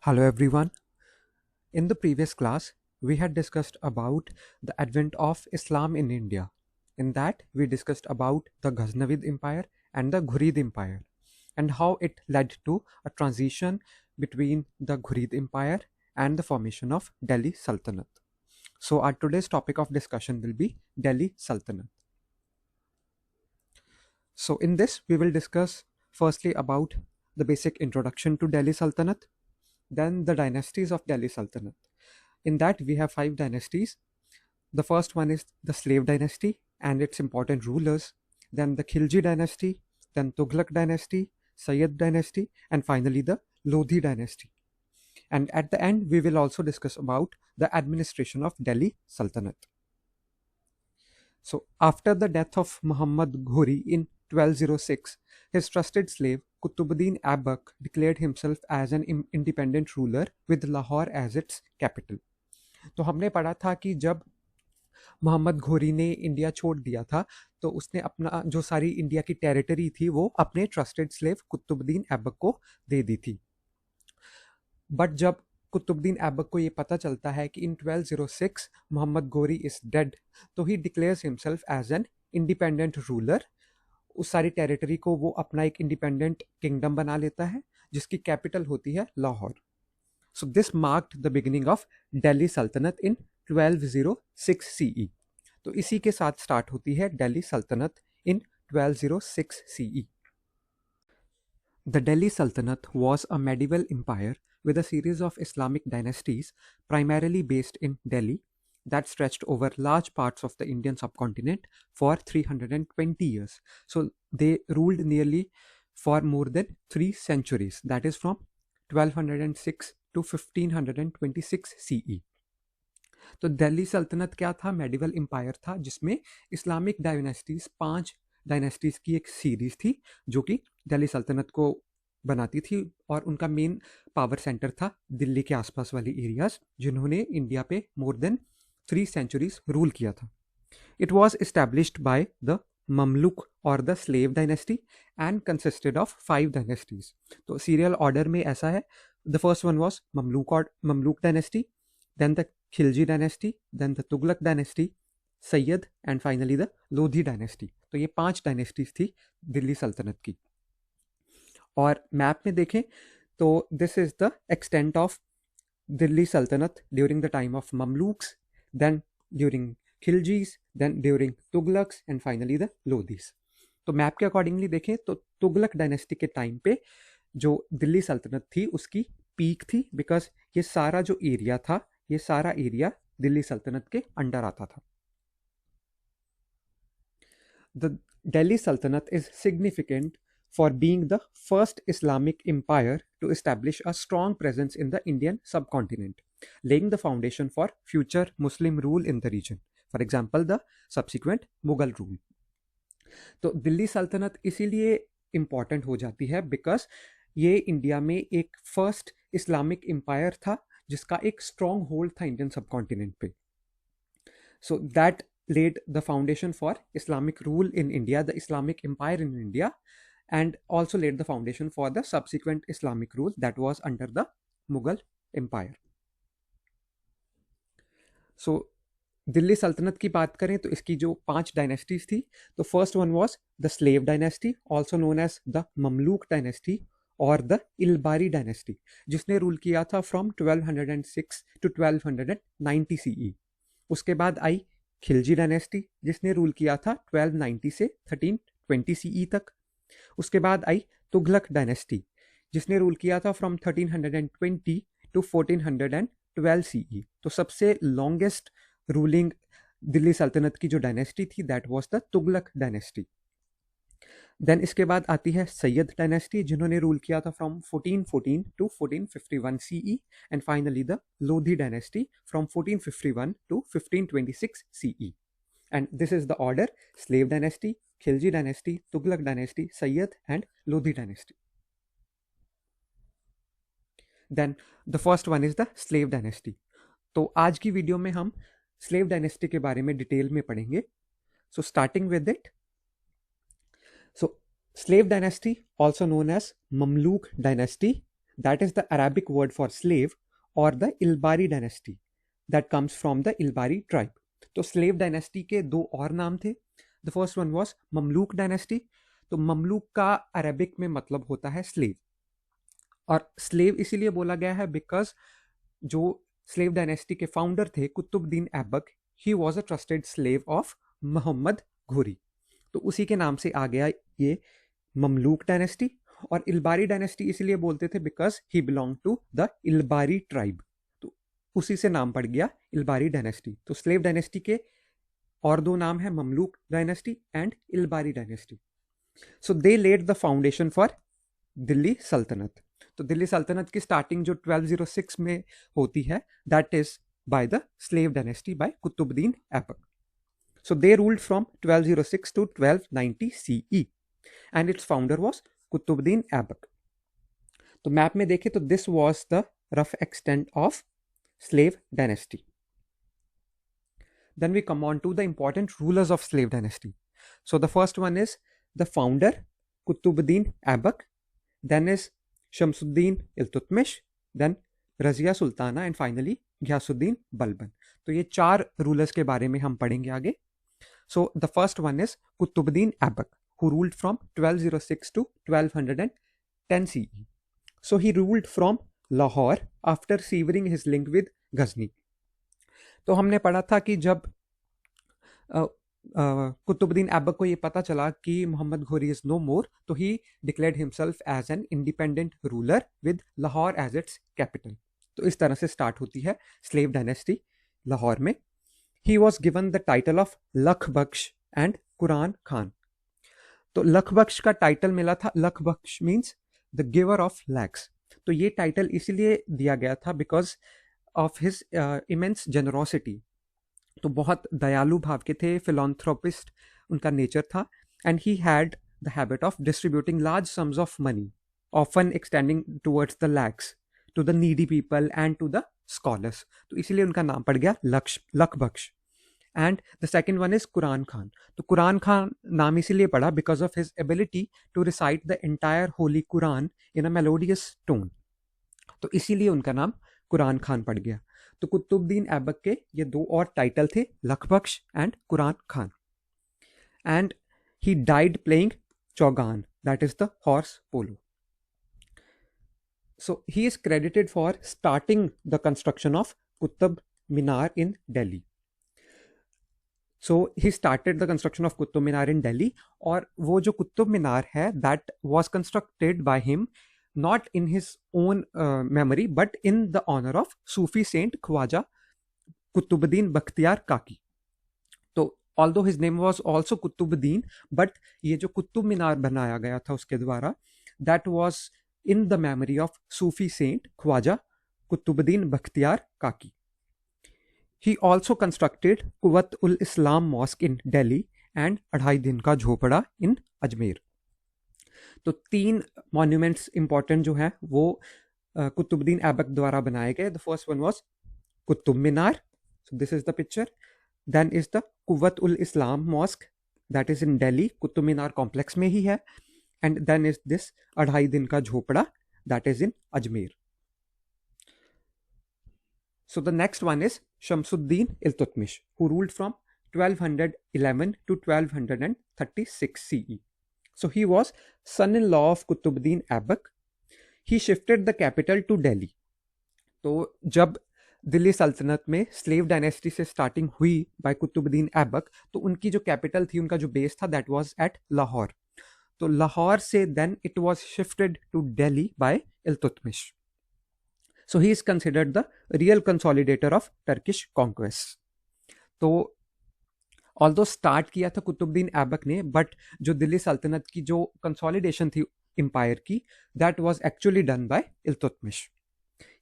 Hello everyone. In the previous class, we had discussed about the advent of Islam in India. In that, we discussed about the Ghaznavid Empire and the Ghurid Empire and how it led to a transition between the Ghurid Empire and the formation of Delhi Sultanate. So our today's topic of discussion will be Delhi Sultanate. So in this, we will discuss firstly about the basic introduction to Delhi Sultanate, then the dynasties of Delhi Sultanate. In that, we have 5 dynasties. The first one is the Slave dynasty and its important rulers, then the Khilji dynasty, then Tughlaq dynasty, Sayyid dynasty, and finally the Lodhi dynasty. And at the end, we will also discuss about the administration of Delhi Sultanate. So, after the death of Muhammad Ghori in 1206, his trusted slave Qutbuddin Aibak declared himself as an independent ruler with Lahore as its capital. तो हमने पढ़ा था कि जब मोहम्मद घोरी ने India छोड़ दिया था तो उसने अपना जो सारी इंडिया की टेरिटरी थी वो अपने ट्रस्टेड स्लेव कुतुबुद्दीन ऐबक को दे दी थी. बट जब कुतुबुद्दीन ऐबक को ये पता चलता है कि इन 1206 मोहम्मद घोरी इज डेड, तो he declares himself as an independent ruler. उस सारी टेरिटरी को वो अपना एक इंडिपेंडेंट किंगडम बना लेता है जिसकी कैपिटल होती है Lahore. So this marked the beginning of Delhi Sultanate in 1206 CE. तो इसी के साथ स्टार्ट होती है Delhi Sultanate in 1206 CE. The Delhi Sultanate was a medieval empire with a series of Islamic dynasties primarily based in Delhi that stretched over large parts of the Indian subcontinent for 320 years. So they ruled nearly for more than 3 centuries. That is from 1206 to 1526 CE. तो दिल्ली सल्तनत क्या था? Medieval empire था जिसमें Islamic dynasties 5 dynasties की एक series थी जो कि दिल्ली सल्तनत को बनाती थी और उनका मेन पावर सेंटर था दिल्ली के आसपास वाली एरियाज जिन्होंने इंडिया पे मोर देन 3 सेंचुरीज रूल किया था. It was established by the Mamluk और the slave dynasty and consisted of 5 dynasties. तो सीरियल ऑर्डर में ऐसा है. The first one was Mamluk dynasty, then the Khilji dynasty, then the Tughlaq dynasty, Sayyid and finally the Lodhi dynasty. तो ये 5 dynasties थी दिल्ली सल्तनत की. और मैप में देखें तो this is the extent of Delhi Saltanat during the time of Mamluks, then during Khiljis, then during Tughlaqs and finally the Lodhis. तो map के अकॉर्डिंगली देखें तो तुगलक डायनेस्टी के टाइम पे जो दिल्ली सल्तनत थी उसकी पीक थी बिकॉज ये सारा जो एरिया था ये सारा एरिया दिल्ली सल्तनत के अंडर आता था. The Delhi sultanate is significant for being the first Islamic empire to establish a strong presence in the Indian subcontinent, laying the foundation for future Muslim rule in the region, for example the subsequent Mughal rule. तो दिल्ली सल्तनत इसीलिए important हो जाती है because ये India में एक first Islamic empire था जिसका एक स्ट्रॉन्ग होल्ड था इंडियन सबकॉन्टिनेंट पे. So that laid the foundation for Islamic rule in India, the Islamic empire in India, and also laid the foundation for the subsequent Islamic rule that was under the Mughal empire. So Delhi Saltanat की बात करें तो इसकी जो 5 dynasties थी तो first one was the slave dynasty also known as the Mamluk dynasty और the Ilbari dynasty जिसने रूल किया था फ्रॉम 1206 टू 1290 CE. उसके बाद आई खिलजी डायनेस्टी जिसने रूल किया था 1290 से 1320 CE तक. उसके बाद आई तुगलक डायनेस्टी जिसने रूल किया था फ्रॉम 1320 टू 1412 CE. तो सबसे लॉन्गेस्ट रूलिंग दिल्ली सल्तनत की जो डायनेस्टी थी that was the Tughlaq dynasty. Then इसके बाद आती है सैयद डायनेस्टी जिन्होंने रूल किया था from 1414 to 1451 CE and finally the Lodhi dynasty from 1451 to 1526 CE. And this is the order: slave dynasty, Khilji dynasty, Tughlaq dynasty, Sayyid and Lodhi dynasty. Then the first one is the slave dynasty. तो आज की video में हम slave dynasty के बारे में detail में पढ़ेंगे. So starting with it, so slave dynasty also known as Mamluk dynasty, That is the Arabic word for slave, or the Ilbari dynasty that comes from the Ilbari tribe. तो slave dynasty के दो और नाम थे. The first one was Mamluk dynasty. तो Mamluk का Arabic में मतलब होता है स्लेव, और स्लेव इसीलिए बोला गया है बिकॉज जो स्लेव डायनेस्टी के फाउंडर थे Qutbuddin Aibak, he was a trusted slave of Mohammad Ghori. तो उसी के नाम से आ गया ये ममलूक डायनेस्टी. और इल्बारी डायनेस्टी इसलिए बोलते थे because he belong to the Ilbari tribe, तो उसी से नाम पड़ गया इल्बारी डायनेस्टी. तो स्लेव डायनेस्टी के और दो नाम है, Mamluk dynasty and Ilbari dynasty. So they laid the foundation for Delhi सल्तनत. तो दिल्ली सल्तनत की स्टार्टिंग जो 1206 में होती है, that is by the slave dynasty by Qutbuddin Aibak. So they ruled from 1206 to 1290 CE and its founder was Qutbuddin Aibak. तो मैप में देखें तो this was the rough extent of slave dynasty. Then we come on to the important rulers of slave dynasty. So the first one is the founder Qutbuddin Aibak, then is Shamsuddin Iltutmish, then Razia Sultana and finally Ghiasuddin Balban. तो ये चार rulers के बारे में हम पढ़ेंगे आगे. So the first one is Qutbuddin Aibak, who ruled from 1206 to 1210 CE. So he ruled from Lahore after severing his link with Ghazni. तो हमने पढ़ा था कि जब कुतुबुद्दीन ऐबक को ये पता चला कि मोहम्मद घोरी इज नो मोर, तो he declared himself as an independent ruler with Lahore as its capital. तो इस तरह से स्टार्ट होती है स्लेव डायनेस्टी लाहौर में. He was given the title of lakh Bakhsh and Quran Khan. तो लख बख्श का टाइटल मिला था. Lakh Bakhsh means the giver of lakhs. तो ये टाइटल इसीलिए दिया गया था because of his immense generosity. तो बहुत दयालु भाव के थे, फिलॉन्थ्रोपिस्ट उनका नेचर था. And he had the habit of distributing large sums of money, often extending towards the lakhs, to the needy people and to the scholars. तो इसीलिए उनका नाम पड़ गया Lakh Bakhsh. And the second one is Quran Khan. तो कुरान खान नाम इसीलिए पड़ा because of his ability to recite the entire holy Quran in a melodious tone. तो इसीलिए उनका नाम कुरान खान पड़ गया. तो कुतुबुद्दीन ऐबक के ये दो और टाइटल थे, Lakh Bakhsh and Quran Khan. And he died playing chaugan, that is the horse polo. So he is credited for starting the construction of Qutub Minar in Delhi. So he started the construction of Qutub Minar in Delhi. और वो जो कुतुब मीनार है, that was constructed by him not in his own memory but in the honor of Sufi saint Khwaja Qutbuddin Bakhtiyar Kaki. तो although his name was also Qutbuddin, but ये जो कुतुब मीनार बनाया गया था उसके द्वारा, that was in the memory of Sufi saint Khwaja Qutbuddin Bakhtiyar Kaki. He also constructed Quwwat ul Islam Mosque in Delhi and अढ़ाई दिन का झोपड़ा in अजमेर. तो तीन मॉन्यूमेंट्स इंपॉर्टेंट जो हैं वो कुतुबुद्दीन ऐबक द्वारा बनाए गए. The first one was Qutub Minar, so this is the picture. Then is the Quwwat ul Islam mosque, that is in Delhi, Qutub Minar complex में ही है. And then is this अढ़ाई दिन का झोपड़ा, that is in Ajmer. So the next one is Shamsuddin Iltutmish, who ruled from 1211 to 1236 CE. So he was son-in-law of Qutbuddin Aibak. He shifted the capital to Delhi. तो जब दिल्ली सल्तनत में slave dynasty से starting हुई bye Qutbuddin Aibak, तो उनकी जो capital थी, उनका जो बेस था, दैट वाज एट लाहौर. तो लाहौर से then it was shifted to Delhi by Iltutmish. So he is considered the real consolidator of Turkish conquest. तो ऑल्दो स्टार्ट किया था कुतुबुद्दीन ऐबक ने, बट जो दिल्ली सल्तनत की जो कंसोलिडेशन थी एम्पायर की, that was actually done by Iltutmish.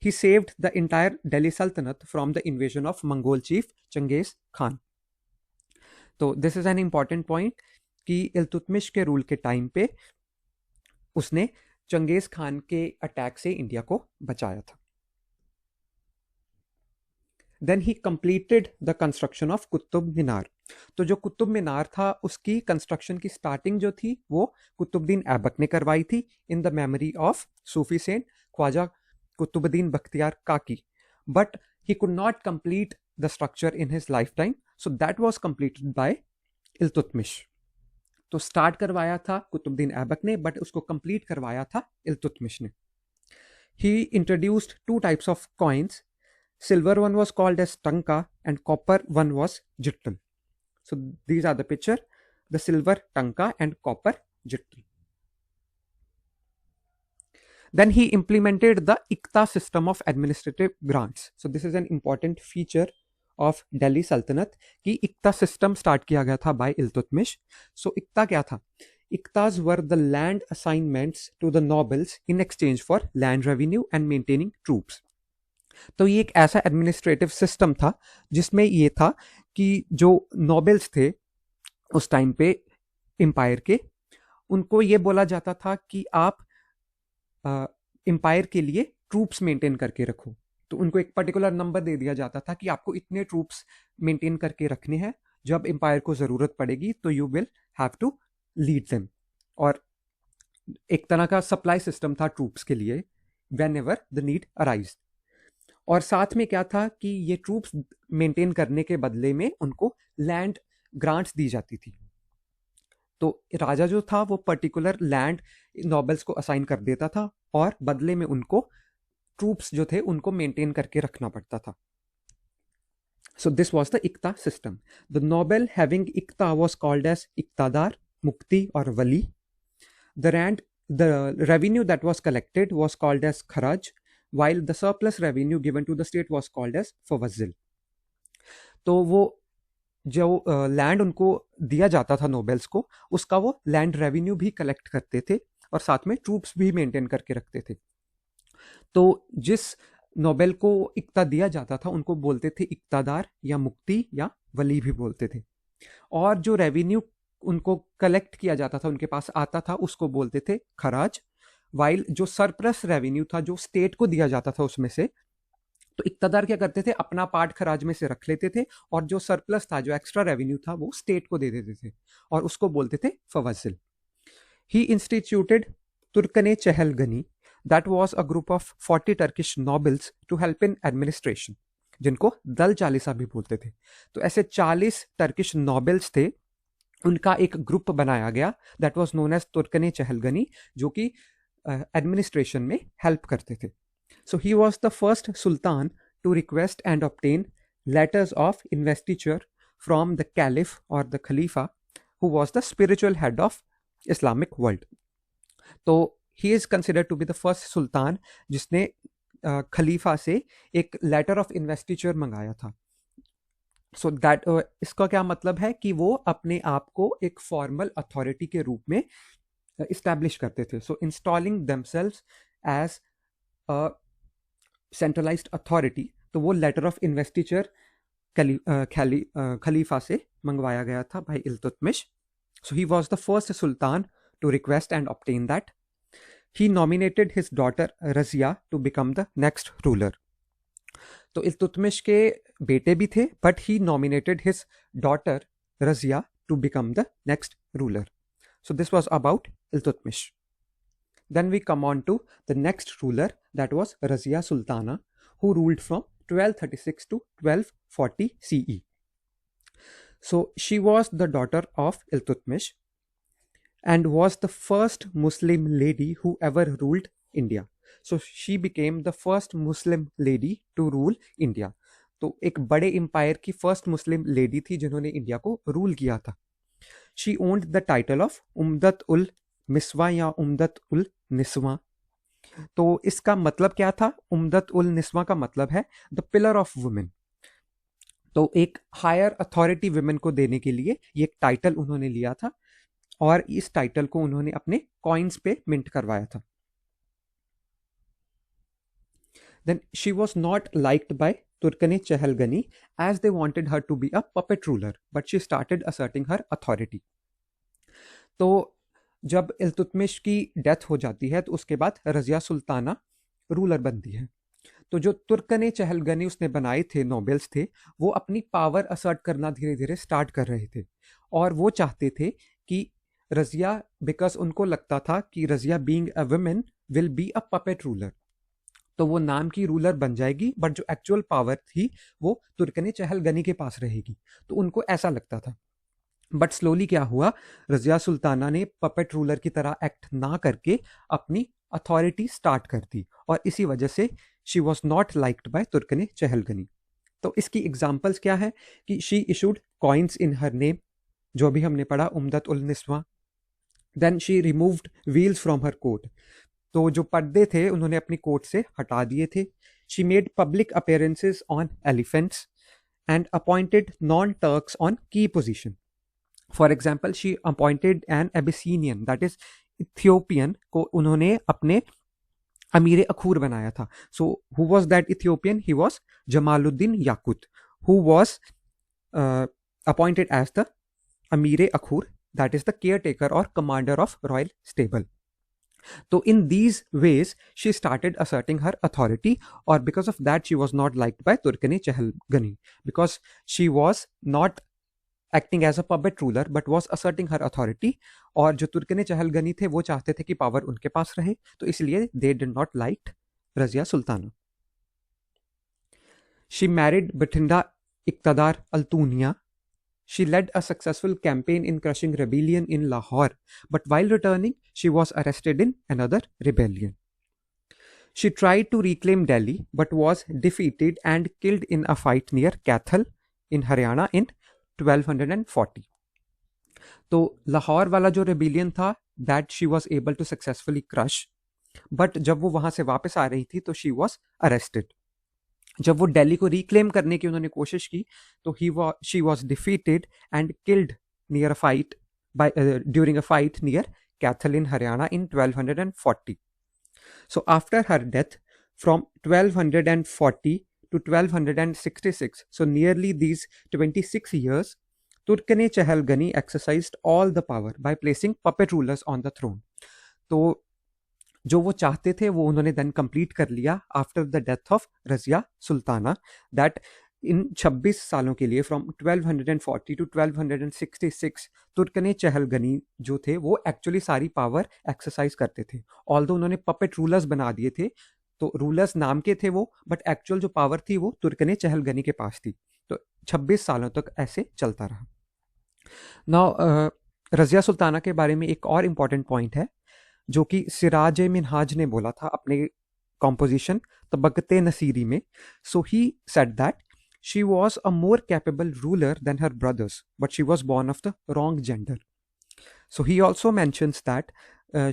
He saved the entire Delhi Sultanate from the invasion of Mongol chief Genghis Khan. तो this is an important point कि इल्तुतमिश के रूल के टाइम पे उसने चंगेज खान के अटैक से इंडिया को बचाया था. Then he completed the construction of Qutub Minar. तो जो कुतुब मीनार था उसकी कंस्ट्रक्शन की स्टार्टिंग जो थी वो कुतुबुद्दीन ऐबक ने करवाई थी in the memory of Sufi saint Khwaja Qutbuddin Bakhtiar Kaki, but he could not complete the structure in his lifetime, so that was completed by Iltutmish. तो स्टार्ट करवाया था कुतुबुद्दीन ऐबक ने, बट उसको कंप्लीट करवाया था इल्तुतमिश ने. He introduced two types of coins. Silver one was called as tanka and copper one was jittal. So these are the picture, the silver tanka and copper jittal. Then he implemented the Ikta system of administrative grants. So this is an important feature of Delhi Sultanate कि Ikta system start किया गया था by Iltutmish. So Ikta क्या था? Iktas were the land assignments to the nobles in exchange for land revenue and maintaining troops. तो ये एक ऐसा एडमिनिस्ट्रेटिव सिस्टम था जिसमें ये था कि जो नोबल्स थे उस टाइम पे एम्पायर के, उनको ये बोला जाता था कि आप एम्पायर के लिए ट्रूप्स मेंटेन करके रखो. तो उनको एक पर्टिकुलर नंबर दे दिया जाता था कि आपको इतने ट्रूप्स मेंटेन करके रखने हैं, जब एम्पायर को ज़रूरत पड़ेगी तो you will have to lead them. और एक तरह का सप्लाई सिस्टम था ट्रूप्स के लिए when ever the need arise. और साथ में क्या था कि ये ट्रूप्स मेंटेन करने के बदले में उनको लैंड ग्रांट्स दी जाती थी. तो राजा जो था वो पर्टिकुलर लैंड नोबल्स को असाइन कर देता था और बदले में उनको ट्रूप्स जो थे उनको मेंटेन करके रखना पड़ता था. So this was the Ikta system. The noble having Ikta was called as Iktadar, Mukti or Wali. The revenue that was collected was called as Kharaj, while the surplus revenue given to the state was called as Fawazil. तो वो जो land उनको दिया जाता था nobles को, उसका वो लैंड रेवेन्यू भी कलेक्ट करते थे और साथ में ट्रूप्स भी मेंटेन करके रखते थे. तो जिस नोबेल को इक्ता दिया जाता था उनको बोलते थे इक्तादार या मुक्ति या वली भी बोलते थे. और जो रेवेन्यू उनको कलेक्ट किया जाता था, उनके पास आता था, उसको बोलते थे खराज. वाइल जो सरप्लस रेवेन्यू था जो स्टेट को दिया जाता था उसमें से, तो इक्तादार क्या करते थे, अपना पार्ट खराज में से रख लेते थे और जो सरप्लस था, जो एक्स्ट्रा रेवेन्यू था, वो स्टेट को दे देते थे और उसको बोलते थे फवजिल. He instituted Turkane Chahalgani, that was a group of 40 Turkish nobles to help in administration, जिनको दल चालीसा भी बोलते थे. तो ऐसे 40 टर्किश नोबल्स थे, उनका एक ग्रुप बनाया गया, दैट वाज नोन एज तुर्कने चहलगनी, जो कि एडमिनिस्ट्रेशन में हेल्प करते थे. So he was the first sultan to request and obtain letters of investiture from the caliph or the khalifa, who was the spiritual head of Islamic world. तो he is considered to be the first sultan जिसने खलीफा से एक letter of investiture मंगाया था. So that इसका क्या मतलब है कि वो अपने आप को एक फॉर्मल अथॉरिटी के रूप में इस्टेब्लिश करते थे. So installing themselves as a centralised authority. तो वो लेटर ऑफ इन्वेस्टिचर खलीफा से मंगवाया गया था भाई Iltutmish. So he was the first sultan to request and obtain that. He nominated his daughter Razia to become the next ruler. तो इल्तुतमिश के बेटे भी थे, but he nominated his daughter Razia to become the next ruler. So this was about Iltutmish. Then we come on to the next ruler, that was Razia Sultana, who ruled from 1236 to 1240 CE. So she was the daughter of Iltutmish and was the first Muslim lady who ever ruled India. So she became the first Muslim lady to rule India. तो एक बड़े empire की first Muslim lady थी जिन्होंने India को rule किया था. She owned the title of उम्दत उल मिसवा या उम्दत उल निस्वा. तो इसका मतलब क्या था? उम्दत उल निस्वा का मतलब है द पिलर ऑफ वुमेन. तो एक हायर अथॉरिटी वुमेन को देने के लिए ये एक टाइटल उन्होंने लिया था और इस टाइटल को उन्होंने अपने कॉइन्स पे मिंट करवाया था. Then she was not liked by Turkane Chahalgani as they wanted her to be a puppet ruler, but she started asserting her authority. तो जब इल्तुतमिश की डेथ हो जाती है तो उसके बाद रजिया सुल्ताना रूलर बनती है. तो जो तुर्कने चहलगनी उसने बनाए थे, नोबल्स थे, वो अपनी पावर असर्ट करना धीरे धीरे स्टार्ट कर रहे थे और वो चाहते थे कि रजिया, बिकॉज उनको लगता था कि Razia being a women will be a puppet ruler. तो वो नाम की रूलर बन जाएगी, बट जो एक्चुअल पावर थी वो तुर्कने चहलगनी के पास रहेगी। तो उनको ऐसा लगता था। बट स्लोली क्या हुआ, रजिया सुल्ताना ने पपेट रूलर की तरह एक्ट ना करके अपनी अथॉरिटी स्टार्ट कर दी, और इसी वजह से she was not liked by Turkane Chahalgani. तो इसकी एग्जाम्पल्स क्या है कि she issued coins in her name, जो भी हमने पढ़ा Umdat ul Niswa. Then she removed veils from her court, तो जो पर्दे थे उन्होंने अपनी कोट से हटा दिए थे। She made public appearances on elephants and appointed non Turks on key position. For example, she appointed an Abyssinian, that is Ethiopian, को उन्होंने अपने अमीर अखूर बनाया था। So who was that Ethiopian? He was Jamaluddin Yakut, who was appointed as the Amir Akhur, that is the care taker और commander of royal stable. So in these ways, she started asserting her authority, or because of that, she was not liked by Turkani Chehalgani, because she was not acting as a puppet ruler, but was asserting her authority. और जो तुर्कने चहलगनी थे वो चाहते थे कि power उनके पास रहे, तो इसलिए they did not like Razia Sultana. She married Bathinda Iqtadar Altuniya. She led a successful campaign in crushing rebellion in Lahore, but while returning, she was arrested in another rebellion. She tried to reclaim Delhi, but was defeated and killed in a fight near Kathal in Haryana in 1240. तो लाहौर वाला जो rebellion था, that she was able to successfully crush, but जब वो वहां से वापस आ रही थी तो शी वॉज अरेस्टेड। जब वो दिल्ली को रिक्लेम करने की उन्होंने कोशिश की तो she was defeated and killed near a fight during a fight near Kaithal in Haryana in 1240. So after her death, from 1240 to 1266, so nearly these 26 years, Turkane Chehalgani exercised all the power by placing puppet rulers on the throne. तो जो वो चाहते थे वो उन्होंने then complete कर लिया after the death of Razia Sultana, that इन 26 सालों के लिए फ्रॉम 1240 टू 1266 तुर्कने चहलगनी जो थे वो एक्चुअली सारी पावर एक्सरसाइज करते थे। ऑल्दो उन्होंने पपेट रूलर्स बना दिए थे, तो रूलर्स नाम के थे वो, बट एक्चुअल जो पावर थी वो तुर्कने चहलगनी के पास थी। तो 26 सालों तक ऐसे चलता रहा। नाउ रजिया सुल्ताना के बारे में एक और इम्पॉर्टेंट पॉइंट है जो कि सिराज मिनहाज ने बोला था अपने कॉम्पोजिशन तबकते नसीरी में। So he said that she was a more capable ruler than her brothers, but she was born of the wrong gender. So he also mentions that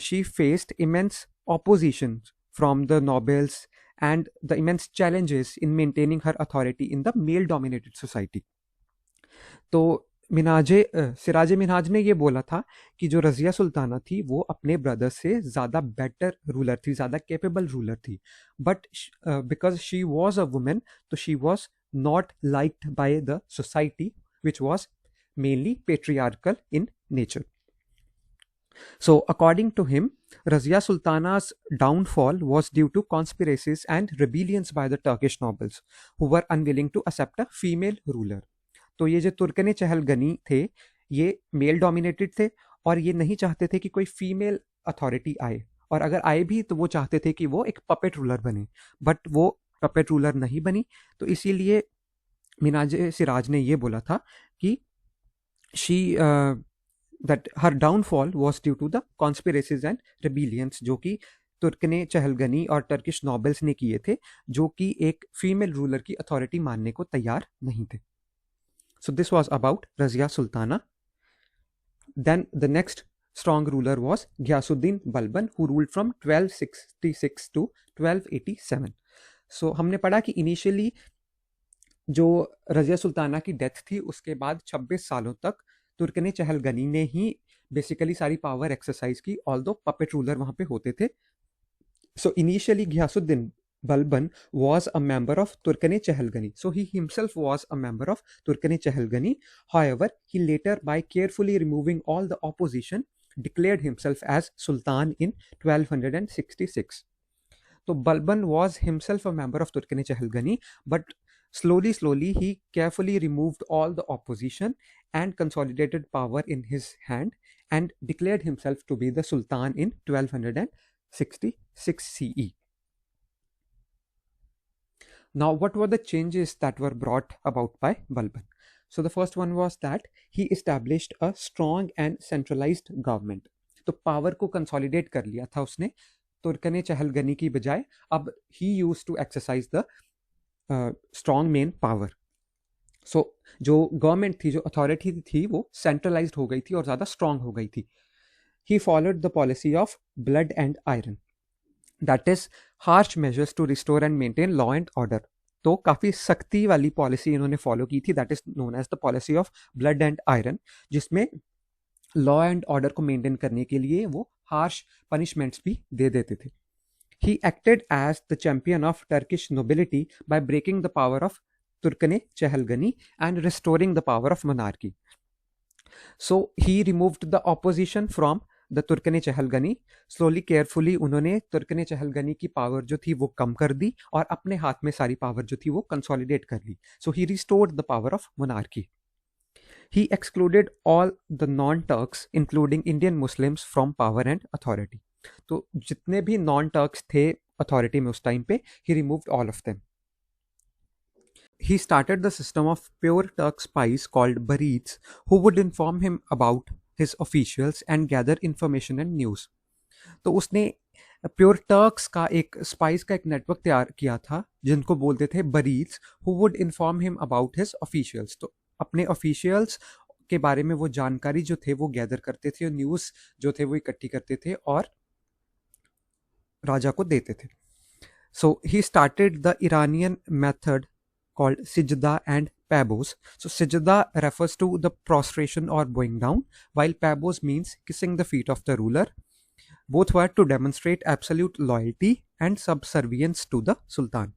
she faced immense opposition from the nobles and the immense challenges in maintaining her authority in the male dominated society. तो सिराज मिनहाज ने ये बोला था कि जो रजिया सुल्ताना थी वो अपने ब्रदर से ज़्यादा बेटर रूलर थी, ज़्यादा कैपेबल रूलर थी, but because she was a women तो she was not liked by the society, which was mainly patriarchal in nature. So according to him, Razia Sultana's downfall was due to conspiracies and rebellions by the Turkish nobles who were unwilling to accept a female ruler. तो ये जो तुर्कने चहलगनी थे ये male dominated थे और ये नहीं चाहते थे कि कोई फीमेल अथॉरिटी आए, और अगर आए भी तो वो चाहते थे कि वो एक पपेट रूलर बने, बट वो पपेट रूलर नहीं बनी। तो इसीलिए मिनाज सिराज ने ये बोला था कि she that her downfall was due to the conspiracies and rebellions, जो कि तुर्कने चहलगनी और टर्किश नॉबल्स ने किए थे, जो कि एक फीमेल रूलर की अथॉरिटी मानने को तैयार नहीं थे। So this was about Razia Sultana. Then the next strong ruler was Ghiyasuddin Balban, who ruled from 1266 to 1287. So हमने पढ़ा कि इनिशियली जो रजिया सुल्ताना की डेथ थी उसके बाद 26 सालों तक तुर्कने चहलगनी ने ही बेसिकली सारी पावर एक्सरसाइज की, ऑल्दो पपेट रूलर वहां पे होते थे। So initially Ghiyasuddin Balban was a member of Turkane Chehalgani. So he himself was a member of Turkane Chehalgani. However, he later, by carefully removing all the opposition, declared himself as Sultan in 1266. So Balban was himself a member of Turkane Chehalgani, but slowly he carefully removed all the opposition and consolidated power in his hand and declared himself to be the Sultan in 1266 CE. Now, what were the changes that were brought about by Balban? So, the first one was that he established a strong and centralized government. तो power को consolidate कर लिया था उसने तुर्कने चहलगनी की बजाय. अब he use to exercise the strong men power. So जो गवर्नमेंट थी, जो अथॉरिटी थी, वो सेंट्रलाइज्ड हो गई थी और ज़्यादा स्ट्रॉन्ग हो गई थी. He followed the policy of blood and iron, that is harsh measures to restore and maintain law and order. तो काफ़ी सख्ती वाली पॉलिसी इन्होंने फॉलो की थी, that is known as the policy of blood and iron, जिसमें law and order को maintain करने के लिए वो हार्श पनिशमेंट्स भी दे देते थे. He acted as the champion of Turkish nobility by breaking the power of Turkane Chahalgani and restoring the power of monarchy. So he removed the opposition from the Turkane Chahalgani. Slowly carefully उन्होंने तुर्कने चहलगनी की पावर जो थी वो कम कर दी और अपने हाथ में सारी पावर जो थी वो कंसोलिडेट कर ली. So he restored the power of monarchy. He excluded all the non-Turks, including Indian Muslims, from power and authority. तो जितने भी non-Turks थे authority में उस टाइम पे, he removed all of them. He started the system of pure Turk spies called Barids, who would inform him about his officials and gather information and news. तो उसने pure Turks का एक spice का एक network तैयार किया था जिनको बोलते थे barids, who would inform him about his officials. तो अपने ऑफिशियल्स के बारे में वो जानकारी जो थे वो गैदर करते थे, न्यूज़ जो थे वो इकट्ठी करते थे और राजा को देते थे. So he started the Iranian method called Sijda and Pabos. So Sijda refers to the prostration or bowing down, while Pabos means kissing the feet of the ruler. Both were to demonstrate absolute loyalty and subservience to the Sultan.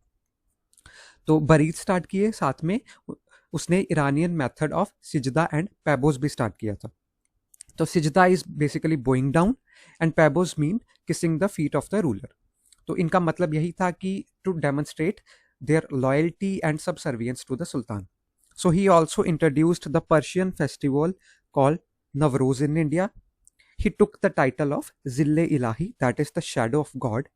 तो buried start किए, साथ में उसने Iranian method of sijda and paibos भी start किया था. तो sijda is basically bowing down and paibos mean kissing the feet of the ruler. तो इनका मतलब यही था कि to demonstrate their loyalty and subservience to the Sultan. So he also introduced the Persian festival called Navroz in India. He took the title of Zille-Ilahi, that is the shadow of God.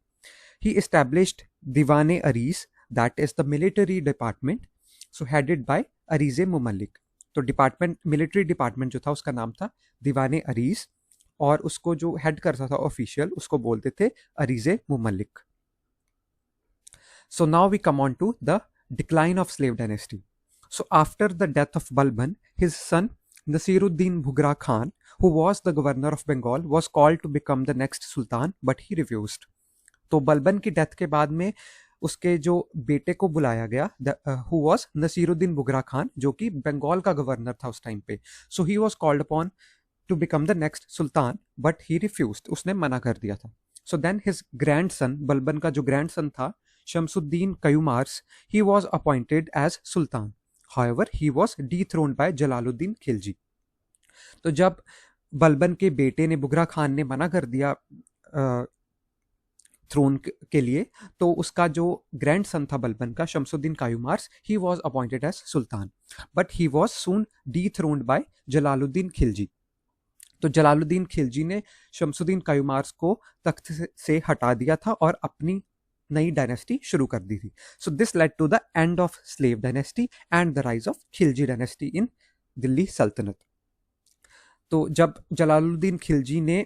He established Diwan-e-Ariz, that is the military department, so headed by Ariz-e-Mumalik. तो department, military department जो था उसका नाम था दीवान-ए-अरीज और उसको जो head करता था ऑफिशियल उसको बोलते थे अरीज-ए-मुमल्लिक. So now we come on to the decline of slave dynasty. So after the death of Balban, his son Nasiruddin Bhugra Khan, who was the governor of Bengal, was called to become the next sultan, but he refused. तो बलबन की death के बाद में उसके जो बेटे को बुलाया गया, who was नसीरुद्दीन बुगरा खान, जो कि बंगाल का गवर्नर था उस टाइम पे. So he was called upon to become the next sultan, but he refused. उसने मना कर दिया था. So then his grandson, Balban का जो grandson था, Shamsuddin Kayumars, he was appointed as Sultan. However, he was dethroned by Jalaluddin Khilji. तो जब बलबन के बेटे ने, बुगरा खान ने मना कर दिया थ्रोन के लिए, तो उसका जो ग्रैंड सन था बलबन का, Shamsuddin Kayumars, he was appointed as sultan, but he was soon dethroned by Jalaluddin Khilji. तो जलालुद्दीन खिलजी ने शमसुद्दीन कायूमार्स को तख्त से हटा दिया था और अपनी नई डायनेस्टी शुरू कर दी थी. So this led to the end of slave dynasty and the rise of Khilji dynasty in Delhi सल्तनत. तो जब जलालुद्दीन खिलजी ने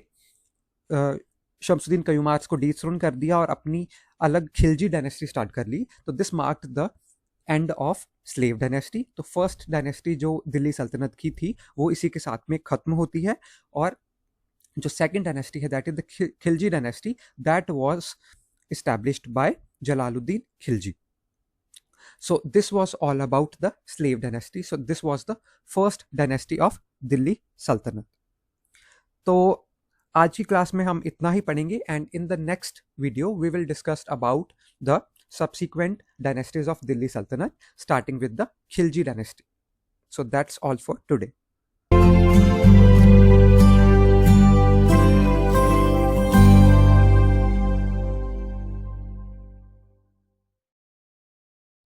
शमसुद्दीन कयूमार्स को डीथ्रोन कर दिया और अपनी अलग खिलजी डायनेस्टी स्टार्ट कर ली, तो this marked the end of slave dynasty. तो फर्स्ट डायनेस्टी जो दिल्ली सल्तनत की थी वो इसी के साथ में खत्म होती है, और जो सेकंड डायनेस्टी है that is the Khilji dynasty, that was established by Jalaluddin Khilji. So this was all about the slave dynasty. So this was the first dynasty of Delhi Sultanate. तो आज की क्लास में हम इतना ही पढ़ेंगे, and in the next video we will discuss about the subsequent dynasties of Delhi Sultanate starting with the Khilji dynasty. So that's all for today.